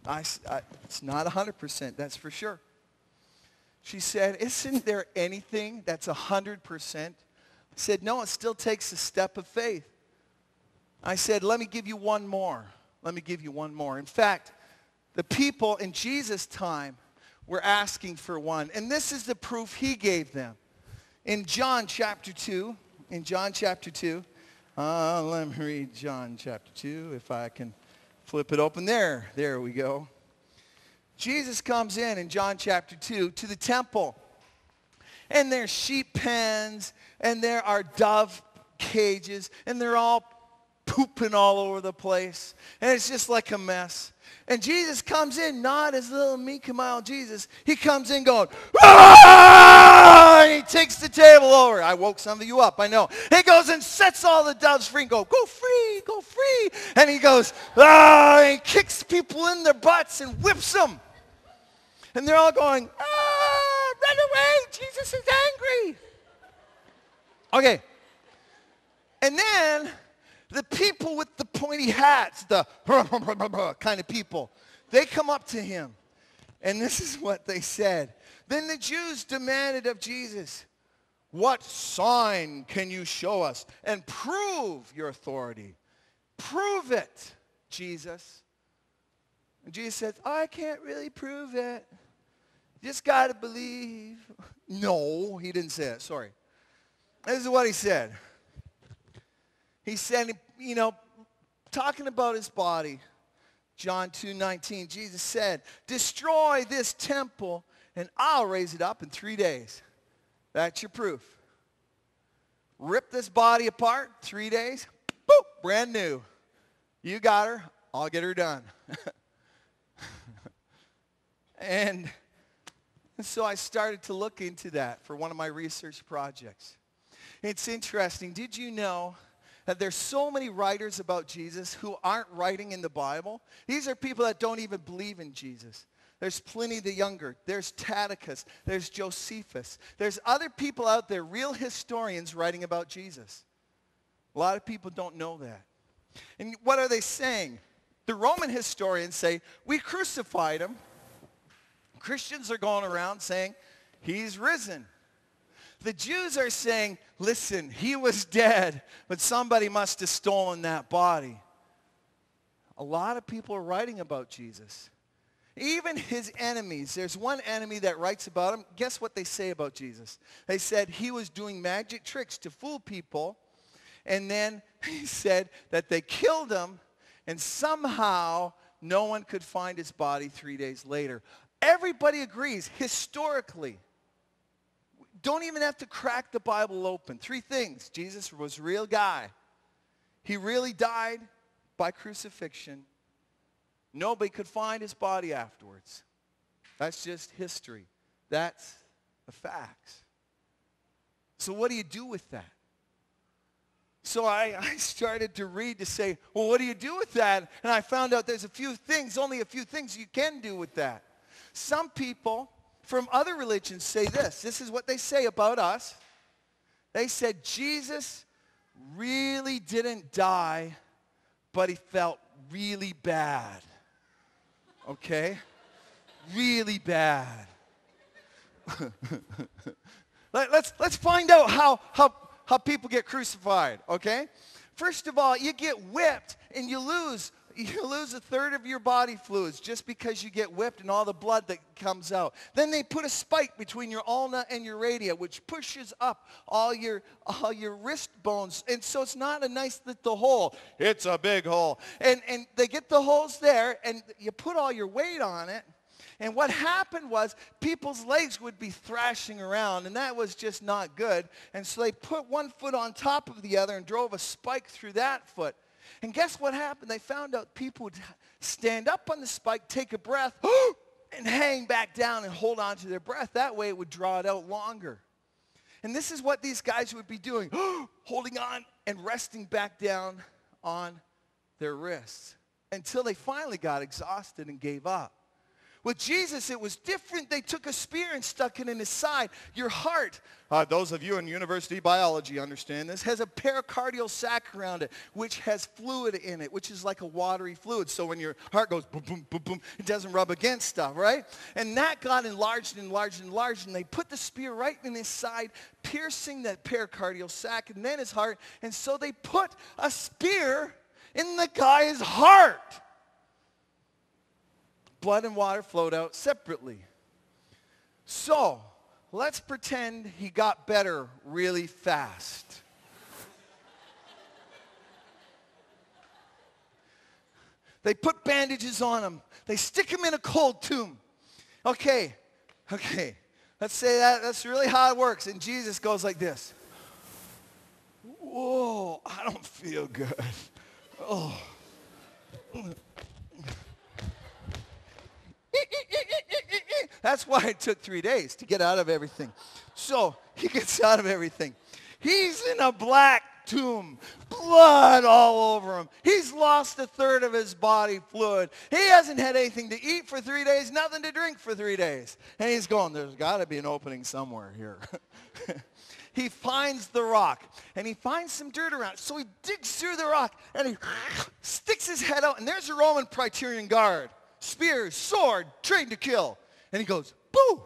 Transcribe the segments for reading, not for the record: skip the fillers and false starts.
It's not 100%, that's for sure. She said, isn't there anything that's 100%? I said, no, it still takes a step of faith. I said, let me give you one more. Let me give you one more. In fact, the people in Jesus' time were asking for one. And this is the proof he gave them. In John chapter 2, let me read John chapter 2, if I can flip it open. There we go. Jesus comes in John chapter 2 to the temple. And there's sheep pens, and there are dove cages, and they're all pooping all over the place. And it's just like a mess. And Jesus comes in, not as little meek and mild Jesus. He comes in going, "Ah!" And he takes the table over. I woke some of you up, I know. He goes and sets all the doves free and go free, go free. And he goes, "Ah!" And he kicks people in their butts and whips them. And they're all going, "Ah, run away, Jesus is angry." Okay. And then the people with the pointy hats, the kind of people, they come up to him. And this is what they said. Then the Jews demanded of Jesus, "What sign can you show us and prove your authority? Prove it, Jesus." And Jesus says, "I can't really prove it. You just got to believe." No, he didn't say it. Sorry. This is what he said. He said, talking about his body, John 2:19, Jesus said, "Destroy this temple and I'll raise it up in 3 days." That's your proof. Rip this body apart, 3 days, boop, brand new. You got her, I'll get her done. And so I started to look into that for one of my research projects. It's interesting. Did you know that there's so many writers about Jesus who aren't writing in the Bible? These are people that don't even believe in Jesus. There's Pliny the Younger. There's Tacitus. There's Josephus. There's other people out there, real historians, writing about Jesus. A lot of people don't know that. And what are they saying? The Roman historians say, "We crucified him." Christians are going around saying, "He's risen." The Jews are saying, "Listen, he was dead, but somebody must have stolen that body." A lot of people are writing about Jesus. Even his enemies. There's one enemy that writes about him. Guess what they say about Jesus? They said he was doing magic tricks to fool people. And then he said that they killed him, and somehow no one could find his body 3 days later. Everybody agrees, historically. Don't even have to crack the Bible open. 3 things. Jesus was a real guy. He really died by crucifixion. Nobody could find his body afterwards. That's just history. That's the facts. So what do you do with that? So I started to read to say, well, what do you do with that? And I found out there's only a few things you can do with that. Some people from other religions say this. This is what they say about us. They said Jesus really didn't die, but he felt really bad. Okay? Really bad. Let's find out how people get crucified, okay? First of all, you get whipped and you lose a third of your body fluids just because you get whipped and all the blood that comes out. Then they put a spike between your ulna and your radius, which pushes up all your wrist bones. And so it's not a nice little hole. It's a big hole. And they get the holes there, and you put all your weight on it. And what happened was people's legs would be thrashing around, and that was just not good. And so they put one foot on top of the other and drove a spike through that foot. And guess what happened? They found out people would stand up on the spike, take a breath, and hang back down and hold on to their breath. That way it would draw it out longer. And this is what these guys would be doing, holding on and resting back down on their wrists until they finally got exhausted and gave up. With Jesus, it was different. They took a spear and stuck it in his side. Your heart, those of you in university biology understand this, has a pericardial sac around it, which has fluid in it, which is like a watery fluid. So when your heart goes boom, boom, boom, boom, it doesn't rub against stuff, right? And that got enlarged and enlarged and enlarged, and they put the spear right in his side, piercing that pericardial sac and then his heart. And so they put a spear in the guy's heart. Blood and water flowed out separately. So, let's pretend he got better really fast. They put bandages on him. They stick him in a cold tomb. Okay. Let's say that's really how it works. And Jesus goes like this. Whoa, I don't feel good. Oh. That's why it took 3 days to get out of everything. So he gets out of everything. He's in a black tomb, blood all over him. He's lost a third of his body fluid. He hasn't had anything to eat for 3 days, nothing to drink for 3 days. And he's going, there's got to be an opening somewhere here. He finds the rock, and he finds some dirt around it. So he digs through the rock, and he sticks his head out, and there's a Roman Praetorian guard. Spear, sword, trained to kill. And he goes, boo!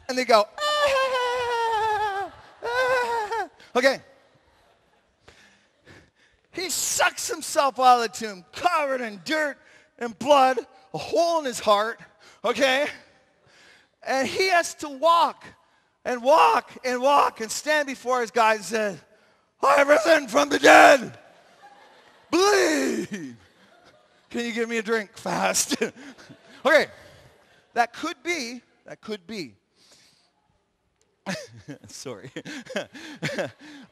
And they go, ah, ah. Okay. He sucks himself out of the tomb, covered in dirt and blood, a hole in his heart, okay? And he has to walk and walk and walk and stand before his guys and say, I have risen from the dead. Believe. Can you give me a drink fast? Okay, that could be. Sorry.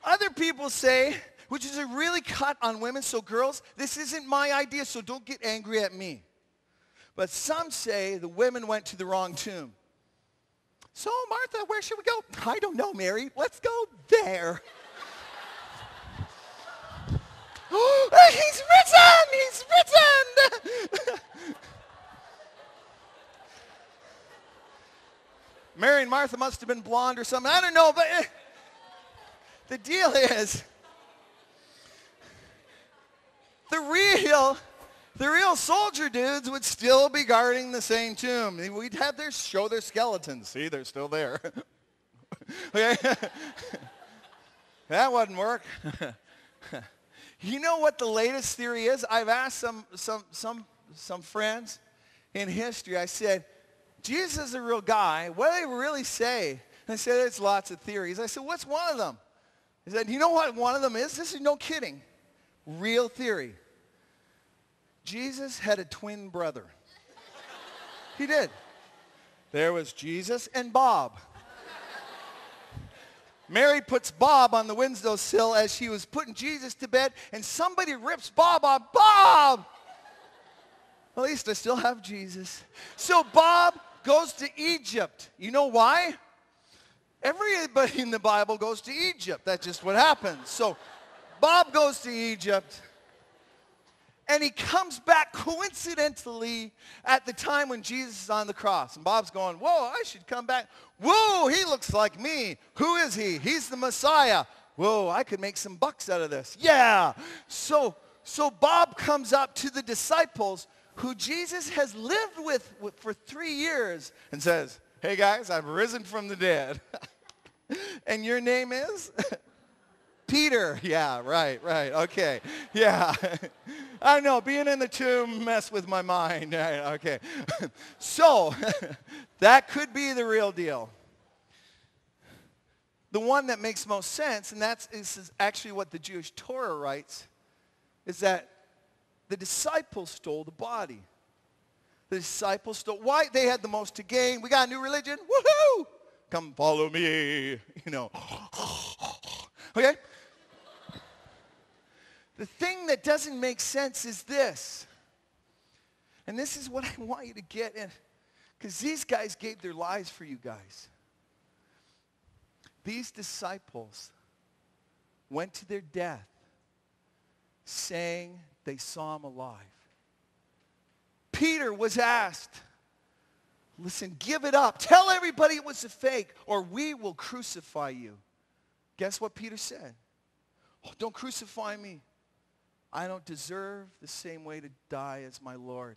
Other people say, which is a really cut on women, so girls, this isn't my idea, so don't get angry at me. But some say the women went to the wrong tomb. So, Martha, where should we go? I don't know, Mary. Let's go there. He's risen! He's risen! Mary and Martha must have been blonde or something. I don't know, but the deal is, the real soldier dudes would still be guarding the same tomb. We'd have show their skeletons. See, they're still there. Okay? That wouldn't work. You know what the latest theory is? I've asked some friends in history. I said, Jesus is a real guy. What do they really say? And they said, there's lots of theories. I said, what's one of them? He said, you know what one of them is? This is no kidding. Real theory. Jesus had a twin brother. He did. There was Jesus and Bob. Mary puts Bob on the windowsill as she was putting Jesus to bed, and somebody rips Bob off. Bob! At least I still have Jesus. So Bob goes to Egypt. You know why? Everybody in the Bible goes to Egypt. That's just what happens. So Bob goes to Egypt, and he comes back coincidentally at the time when Jesus is on the cross. And Bob's going, whoa, I should come back. Whoa, he looks like me. Who is he? He's the Messiah. Whoa, I could make some bucks out of this. Yeah. So Bob comes up to the disciples who Jesus has lived with for 3 years and says, hey guys, I've risen from the dead. And your name is? Peter. Yeah, right, okay. Yeah. I know, being in the tomb messed with my mind. Right, okay. So, that could be the real deal. The one that makes most sense, and this is actually what the Jewish Torah writes, is that the disciples stole the body. The disciples stole, why? They had the most to gain. We got a new religion. Woohoo! Come follow me. You know. Okay? The thing that doesn't make sense is this. And this is what I want you to get in. Because these guys gave their lives for you guys. These disciples went to their death saying they saw him alive. Peter Peter was asked, listen, give it up. Tell everybody it was a fake or we will crucify you. Guess what Peter said? Oh, don't crucify me. I don't deserve the same way to die as my Lord.